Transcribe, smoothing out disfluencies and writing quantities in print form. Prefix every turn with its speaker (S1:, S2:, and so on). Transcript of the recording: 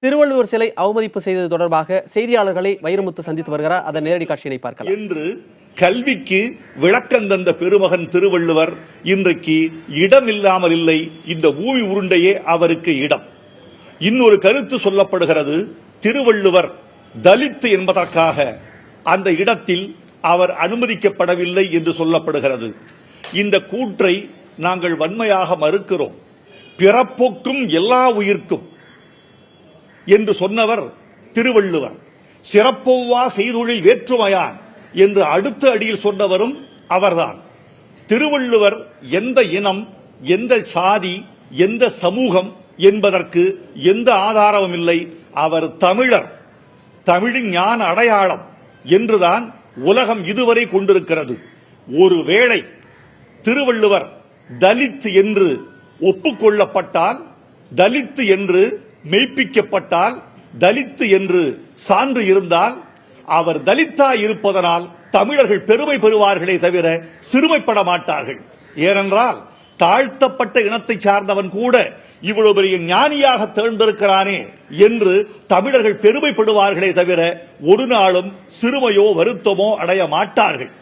S1: திருவள்ளுவர் சிலை அவமதிப்பு செய்தது தொடர்பாக செய்தியாளர்களை வைரமுத்து சந்தித்து வருகிறார். அதன் நேரடி காட்சியினை பார்க்கலாம்.
S2: என்று கல்விக்கு விளக்கம் தந்த பெருமகன் திருவள்ளுவர் இன்றைக்கு இடம் இல்லாமல் இல்லை. இந்த பூமி உருண்டையே அவருக்கு இடம். இன்னொரு கருத்து சொல்லப்படுகிறது. திருவள்ளுவர் தலித் என்பதற்காக அந்த இடத்தில் அவர் அனுமதிக்கப்படவில்லை என்று சொல்லப்படுகிறது. இந்த கூற்றை நாங்கள் வன்மையாக மறுக்கிறோம். பிறப்போக்கும் எல்லா உயிர்க்கும் என்று சொன்னவர் திருவள்ளுவர். சிறப்பொவ்வா செய்தொழில் வேற்றுமையான் என்று அடுத்த அடியில் சொன்னவரும் அவர்தான். திருவள்ளுவர் எந்த இனம், எந்த சாதி, எந்த சமூகம் என்பதற்கு எந்த ஆதாரமும் இல்லை. அவர் தமிழர், தமிழின் ஞான அடையாளம் என்றுதான் உலகம் இதுவரை கொண்டிருக்கிறது. ஒருவேளை திருவள்ளுவர் தலித் என்று ஒப்புக்கொள்ளப்பட்டால், தலித் என்று மெய்ப்பிக்கப்பட்டால், தலித் என்று சான்று இருந்தால், அவர் தலித்தா இருப்பதனால் தமிழர்கள் பெருமை பெறுவார்களே தவிர சிறுமைப்பட மாட்டார்கள். ஏனென்றால் தாழ்த்தப்பட்ட இனத்தை சார்ந்தவன் கூட இவ்வளவு பெரிய ஞானியாக தேர்ந்தெடுக்கிறானே என்று தமிழர்கள் பெருமைப்படுவார்களே தவிர ஒரு நாளும் சிறுமையோ வருத்தமோ அடைய மாட்டார்கள்.